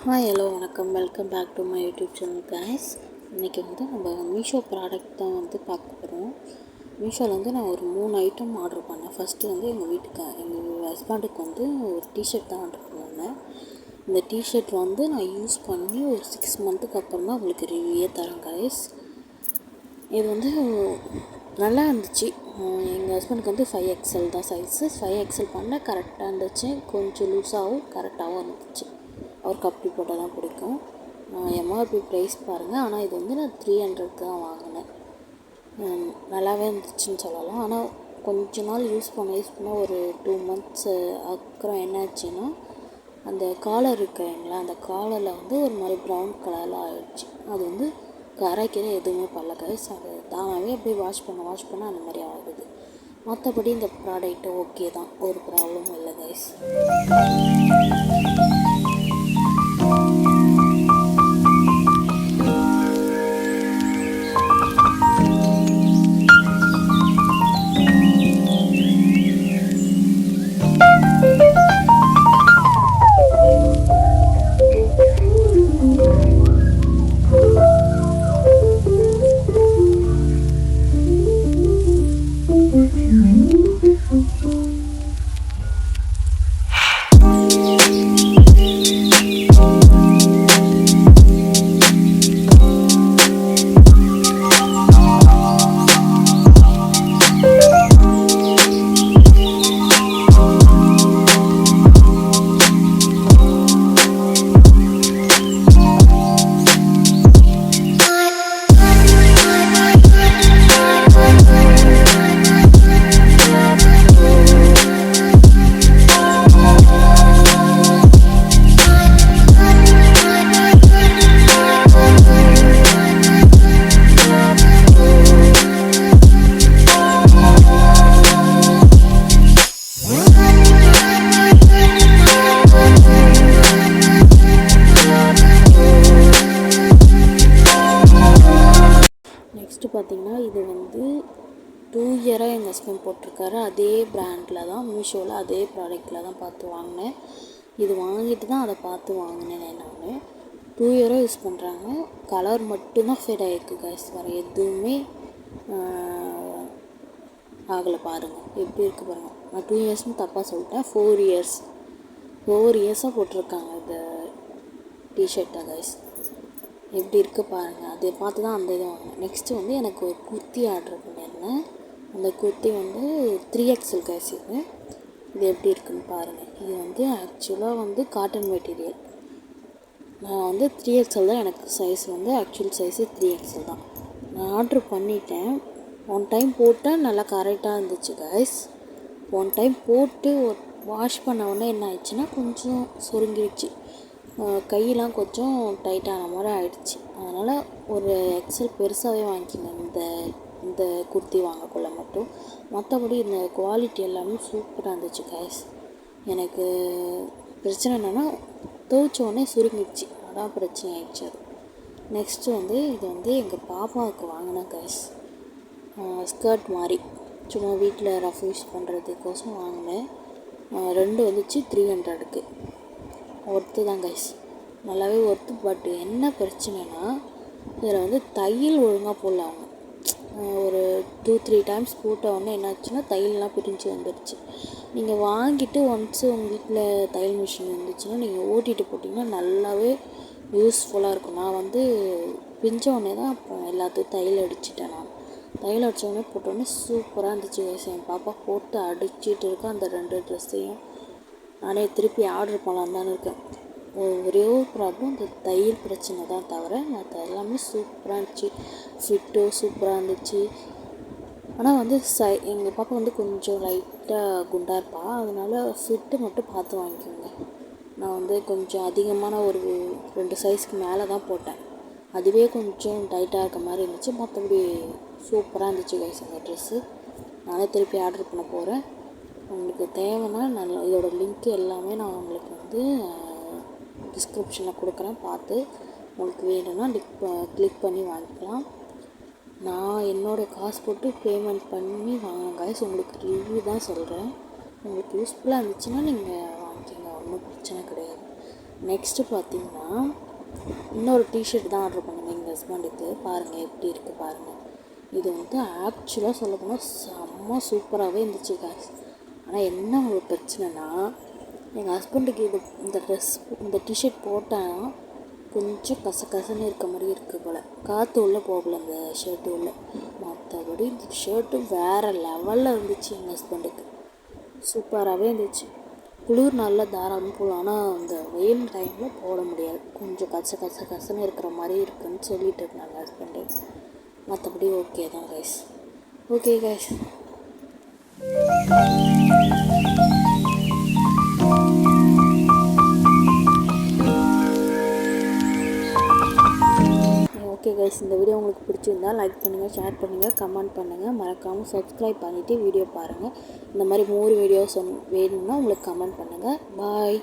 Hi hello வணக்கம், welcome back to my YouTube channel guys. இன்றைக்கி நம்ம மீஷோ ப்ராடக்ட் தான் பார்க்க போகிறோம். மீஷோவில் நான் ஒரு 3 ஐட்டம் ஆர்டர் பண்ணேன். ஃபஸ்ட்டு எங்கள் ஹஸ்பண்டுக்கு ஒரு டிஷர்ட் தான் ஆர்டர் பண்ணியிருந்தேன். இந்த டிஷர்ட் நான் யூஸ் பண்ணி ஒரு 6 மந்த்துக்கு அப்புறம் தான் உங்களுக்கு ரிவ்யூவே தரேன் கைஸ். இது நல்லா இருந்துச்சு. எங்கள் ஹஸ்பண்டுக்கு 5XL தான் சைஸு. 5XL பண்ண கரெக்டாக இருந்துச்சு. கொஞ்சம் லூஸாகவும் கரெக்டாகவும் இருந்துச்சு. அவருக்கு அப்படி போட்டால் தான் பிடிக்கும். எம்ஆர்பி ப்ரைஸ் பாருங்கள். ஆனால் இது நான் 300க்கு தான் வாங்கினேன். நல்லாவே இருந்துச்சுன்னு சொல்லலாம். ஆனால் கொஞ்ச நாள் யூஸ் பண்ண ஒரு 2 மந்த்ஸு அப்புறம் என்னாச்சுன்னா, அந்த காலர் இருக்குங்களா, அந்த காலரில் ஒரு மாதிரி ப்ரௌன் கலரில் ஆகிடுச்சு. அது கரைக்கிற எதுவுமே பண்ணல கைஸ். அது தானாகவே அப்படியே வாஷ் பண்ண அந்த மாதிரி ஆகுது. மற்றபடி இந்த ப்ராடக்ட்டு ஓகே தான், ஒரு ப்ராப்ளமும் இல்லை கைஸ். நெக்ஸ்ட்டு பார்த்திங்கன்னா, இது 2 இயராக எங்கள் ஹஸ்பண்ட் போட்டிருக்காரு. அதே ப்ராண்டில் தான், மீஷோவில் அதே ப்ராடக்டில் தான் பார்த்து வாங்கினேன். இது வாங்கிட்டு தான் அதை பார்த்து வாங்கினேன். நான் 2 இயராக யூஸ் பண்ணுறாங்க. கலர் மட்டும்தான் ஃபேட் ஆகிருக்கு கைஸ். வேறு எதுவுமே ஆகலை. பாருங்கள் எப்படி இருக்குது பாருங்கள். நான் 2 இயர்ஸ்னு தப்பாக சொல்லிட்டேன். 4 இயர்ஸாக போட்டிருக்காங்க இந்த டிஷர்ட்டை கைஸ். எப்படி இருக்குது பாருங்கள். அதை பார்த்து தான் அந்த இதை வாங்கினேன். நெக்ஸ்ட்டு எனக்கு ஒரு குர்த்தி ஆர்டர் பண்ணியிருந்தேன். அந்த குர்த்தி 3XL கைஸ். இது எப்படி இருக்குன்னு பாருங்கள். இது ஆக்சுவலாக காட்டன் மெட்டீரியல். நான் 3XL தான் எனக்கு சைஸ். ஆக்சுவல் சைஸு 3XL தான். நான் ஆர்டர் பண்ணிட்டேன். 1 டைம் போட்டேன், நல்லா கரெக்டாக இருந்துச்சு கைஸ். 1 டைம் போட்டு வாஷ் பண்ண உடனே என்ன ஆயிடுச்சுன்னா, கொஞ்சம் சுருங்கிடுச்சு. கையெல்லாம் கொஞ்சம் டைட்டான மாதிரி ஆகிடுச்சு. அதனால் ஒரு எக்ஸல் பெருசாகவே வாங்கிக்கிங்க இந்த குர்த்தி வாங்கக்குள்ள மட்டும். மற்றபடி இந்த குவாலிட்டி எல்லாமே சூப்பராக இருந்துச்சு கைஸ். எனக்கு பிரச்சனை என்னென்னா, துவைச்ச உடனே சுருங்கிடுச்சு. அதான் பிரச்சனை ஆகிடுச்சு. அது நெக்ஸ்ட்டு இது எங்கள் பாப்பாவுக்கு வாங்கினேன் கைஸ். ஸ்கர்ட் மாதிரி சும்மா வீட்டில் ரஃப் யூஸ் பண்ணுறதுக்கோசம் வாங்கினேன். 2 வந்துச்சு 300க்கு. ஒர்த்து தான் கைஸ், நல்லாவே ஒர்த்து. பட் என்ன பிரச்சனைனா, இதில் தையல் ஒழுங்காக போடல அவங்க. ஒரு 2-3 டைம்ஸ் போட்ட உடனே என்னாச்சுன்னா, தையல்லாம் பிரிஞ்சு வந்துடுச்சு. நீங்கள் வாங்கிட்டு ஒன்ஸு உங்கள் வீட்டில் தையல் மிஷின் இருந்துச்சுன்னா நீங்கள் ஓட்டிகிட்டு போட்டிங்கன்னா நல்லாவே யூஸ்ஃபுல்லாக இருக்கும். நான் பிரிஞ்ச உடனே தான் அப்புறம் எல்லாத்துக்கும் தையல் அடிச்சிட்டேன். நான் தையல் அடித்த உடனே போட்டோடனே சூப்பராக இருந்துச்சு கைஸ். என் பாப்பா போட்டு அடிச்சிட்டு இருக்கேன். அந்த 2 ட்ரெஸ்ஸையும் நானே திருப்பி ஆர்டர் பண்ணலான்னு தான் இருக்கேன். ஒரே ஒரு ப்ராப்ளம், இந்த தையல் பிரச்சனை தான் தவிர மற்ற எல்லாமே சூப்பராக இருந்துச்சு. ஃபிட்டும் சூப்பராக இருந்துச்சு. ஆனால் எங்கள் பாப்பா கொஞ்சம் லைட்டாக குண்டாக இருப்பா. அதனால் ஃபிட்டு மட்டும் பார்த்து வாங்கிக்கோங்க. நான் கொஞ்சம் அதிகமான ஒரு 2 சைஸ்க்கு மேலே தான் போட்டேன். அதுவே கொஞ்சம் டைட்டாக இருக்க மாதிரி இருந்துச்சு. மற்றபடி சூப்பராக இருந்துச்சு கைஸ் அந்த ட்ரெஸ்ஸு. நானே திருப்பி ஆர்டர் பண்ண போகிறேன். உங்களுக்கு தேவைன்னா இதோட லிங்க் எல்லாமே நான் உங்களுக்கு டிஸ்கிரிப்ஷனில் கொடுக்குறேன். பார்த்து உங்களுக்கு வேணும்னா கிளிக் பண்ணி வாங்கிக்கலாம். நான் என்னோடய காசு போட்டு பேமெண்ட் பண்ணி வாங்கினேன் கைஸ். உங்களுக்கு ரிவ்யூ தான் சொல்கிறேன். உங்களுக்கு யூஸ்ஃபுல்லாக இருந்துச்சுன்னா நீங்கள் வாங்கிக்கோங்க, ஒன்றும் பிரச்சனை கிடையாது. நெக்ஸ்ட்டு பார்த்தீங்கன்னா இன்னொரு டிஷர்ட் தான் ஆர்டர் பண்ணுங்க எங்கள் ஹஸ்பண்டுக்கு. பாருங்கள் எப்படி இருக்குது பாருங்கள். இது வந்து ஆக்சுவலாக சொல்லப்போனால் செம்ம சூப்பராகவே இருந்துச்சு காய்ஸ். ஆனால் என்ன ஒரு பிரச்சனைனா எங்கள் ஹஸ்பண்டுக்கு இந்த டிஷர்ட் போட்டால் கொஞ்சம் கசகசன்னு இருக்க மாதிரி இருக்குது போல். காற்று உள்ளே போகல அந்த ஷர்ட்டு உள்ள. மற்றபடி இந்த ஷர்ட்டு வேறு லெவலில் இருந்துச்சு. எங்கள் ஹஸ்பண்டுக்கு சூப்பராகவே இருந்துச்சு. குளிர் நல்லா தாராளமாக போடலாம். ஆனால் அந்த வெயில் டைமில் போட முடியாது. கொஞ்சம் கசன்னு இருக்கிற மாதிரி இருக்குதுன்னு சொல்லிட்டு இருந்தாங்க ஹஸ்பண்டு. மற்றபடி ஓகே தான் guys. Okay guys. Okay guys, இந்த வீடியோ உங்களுக்கு பிடிச்சிருந்தா லைக் பண்ணுங்கள், ஷேர் பண்ணுங்கள், கமெண்ட் பண்ணுங்கள். மறக்காமல் சப்ஸ்கிரைப் பண்ணிவிட்டு வீடியோ பாருங்கள். இந்த மாதிரி மோர் வீடியோஸ் வேணும்னா உங்களுக்கு கமெண்ட் பண்ணுங்கள். பாய்.